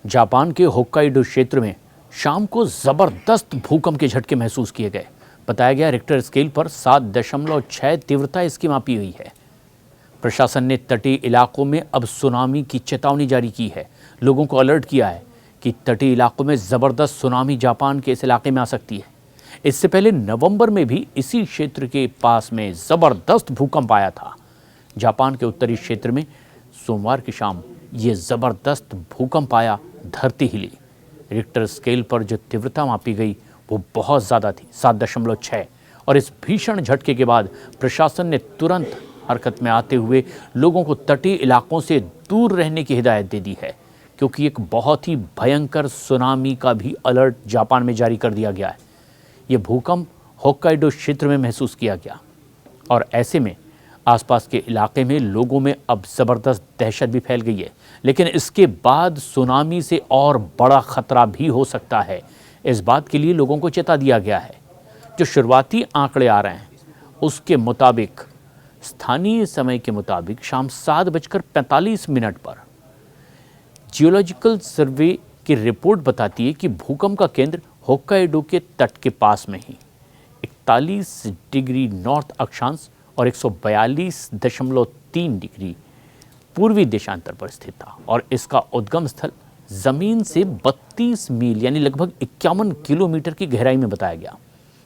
Japan के Hokkaido क्षेत्र में शाम को जबरदस्त भूकंप के झटके महसूस किए गए। बताया गया रिक्टर स्केल पर 7.6 तीव्रता इसकी मापी हुई है। प्रशासन ने तटीय इलाकों में अब सुनामी की चेतावनी जारी की है। लोगों को अलर्ट किया है कि तटीय इलाकों में जबरदस्त सुनामी जापान के इस इलाके में आ सकती है। इससे पहले नवंबर में भी इसी क्षेत्र के पास में जबरदस्त भूकंप आया था। जापान के उत्तरी क्षेत्र में सोमवार की शाम ये जबरदस्त भूकंप आया, धरती हिली। रिक्टर स्केल पर जो तीव्रता मापी गई वो बहुत ज़्यादा थी, 7.6। और इस भीषण झटके के बाद प्रशासन ने तुरंत हरकत में आते हुए लोगों को तटीय इलाकों से दूर रहने की हिदायत दे दी है, क्योंकि एक बहुत ही भयंकर सुनामी का भी अलर्ट जापान में जारी कर दिया गया है। ये भूकंप होक्काइडो क्षेत्र में महसूस किया गया और ऐसे में आसपास के इलाके में लोगों में अब ज़बरदस्त दहशत भी फैल गई है। लेकिन इसके बाद सुनामी से और बड़ा खतरा भी हो सकता है, इस बात के लिए लोगों को चेता दिया गया है। जो शुरुआती आंकड़े आ रहे हैं उसके मुताबिक, स्थानीय समय के मुताबिक शाम 7:45 पर जियोलॉजिकल सर्वे की रिपोर्ट बताती है कि भूकंप का केंद्र होक्काइडो के तट के पास में ही 41 डिग्री नॉर्थ अक्षांश और 142.3 डिग्री पूर्वी देशांतर पर स्थित था और इसका उद्गम स्थल जमीन से 32 मील यानी लगभग 51 किलोमीटर की गहराई में बताया गया।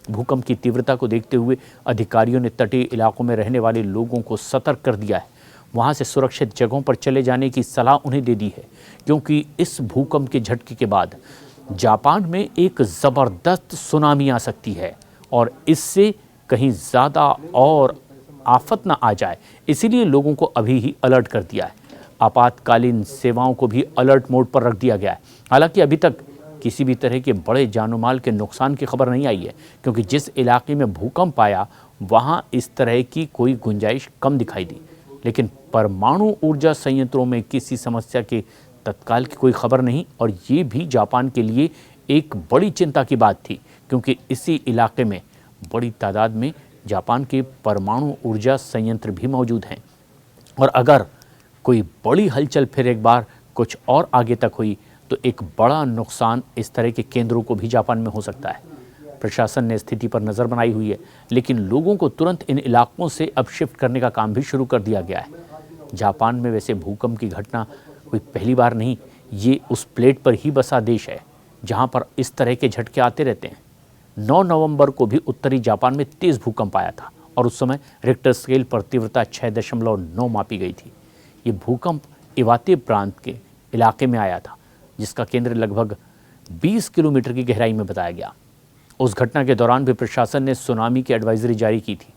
भूकंप की तीव्रता को देखते हुए अधिकारियों ने तटीय इलाकों में रहने वाले लोगों को सतर्क कर दिया है। वहां से सुरक्षित जगहों पर चले जाने की सलाह उन्हें दे दी है, क्योंकि इस भूकंप के झटके के बाद जापान में एक ज़बरदस्त सुनामी आ सकती है और इससे कहीं ज़्यादा और आफत ना आ जाए, इसीलिए लोगों को अभी ही अलर्ट कर दिया है। आपातकालीन सेवाओं को भी अलर्ट मोड पर रख दिया गया है। हालांकि अभी तक किसी भी तरह के बड़े जानमाल के नुकसान की खबर नहीं आई है, क्योंकि जिस इलाके में भूकंप आया वहां इस तरह की कोई गुंजाइश कम दिखाई दी। लेकिन परमाणु ऊर्जा संयंत्रों में किसी समस्या के तत्काल की कोई खबर नहीं, और ये भी जापान के लिए एक बड़ी चिंता की बात थी, क्योंकि इसी इलाके में बड़ी तादाद में जापान के परमाणु ऊर्जा संयंत्र भी मौजूद हैं। और अगर कोई बड़ी हलचल फिर एक बार कुछ और आगे तक हुई तो एक बड़ा नुकसान इस तरह के केंद्रों को भी जापान में हो सकता है। प्रशासन ने स्थिति पर नज़र बनाई हुई है, लेकिन लोगों को तुरंत इन इलाकों से अब शिफ्ट करने का काम भी शुरू कर दिया गया है। जापान में वैसे भूकंप की घटना कोई पहली बार नहीं, ये उस प्लेट पर ही बसा देश है जहाँ पर इस तरह के झटके आते रहते हैं। 9 नवंबर को भी उत्तरी जापान में तेज़ भूकंप आया था और उस समय रिक्टर स्केल पर तीव्रता 6.9 मापी गई थी। ये भूकंप इवाते प्रांत के इलाके में आया था, जिसका केंद्र लगभग 20 किलोमीटर की गहराई में बताया गया। उस घटना के दौरान भी प्रशासन ने सुनामी की एडवाइजरी जारी की थी।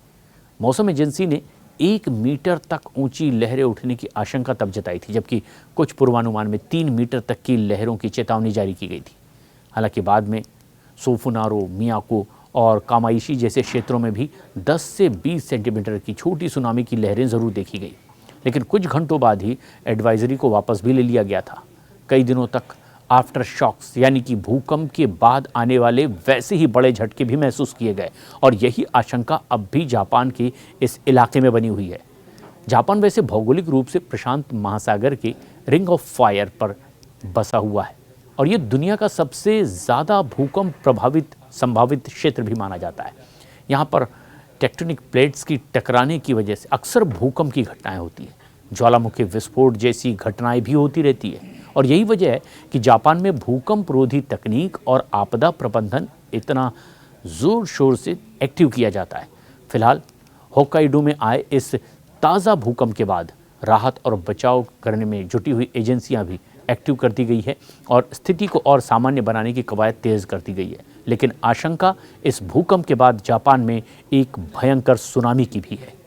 मौसम एजेंसी ने 1 मीटर तक ऊंची लहरें उठने की आशंका तब जताई थी, जबकि कुछ पूर्वानुमान में 3 मीटर तक की लहरों की चेतावनी जारी की गई थी। हालांकि बाद में सोफुनारो, मियाको और कामाइशी जैसे क्षेत्रों में भी 10 से 20 सेंटीमीटर की छोटी सुनामी की लहरें ज़रूर देखी गई, लेकिन कुछ घंटों बाद ही एडवाइजरी को वापस भी ले लिया गया था। कई दिनों तक आफ्टर शॉक्स यानी कि भूकंप के बाद आने वाले वैसे ही बड़े झटके भी महसूस किए गए, और यही आशंका अब भी जापान के इस इलाके में बनी हुई है। जापान वैसे भौगोलिक रूप से प्रशांत महासागर के रिंग ऑफ फायर पर बसा हुआ है और ये दुनिया का सबसे ज़्यादा भूकंप प्रभावित संभावित क्षेत्र भी माना जाता है। यहाँ पर टेक्टोनिक प्लेट्स की टकराने की वजह से अक्सर भूकंप की घटनाएं होती हैं। ज्वालामुखी विस्फोट जैसी घटनाएं भी होती रहती है, और यही वजह है कि जापान में भूकंप रोधी तकनीक और आपदा प्रबंधन इतना ज़ोर शोर से एक्टिव किया जाता है। फिलहाल होक्काइडो में आए इस ताज़ा भूकंप के बाद राहत और बचाव करने में जुटी हुई एजेंसियां भी एक्टिव कर दी गई है और स्थिति को और सामान्य बनाने की कवायद तेज़ कर दी गई है। लेकिन आशंका इस भूकंप के बाद जापान में एक भयंकर सुनामी की भी है।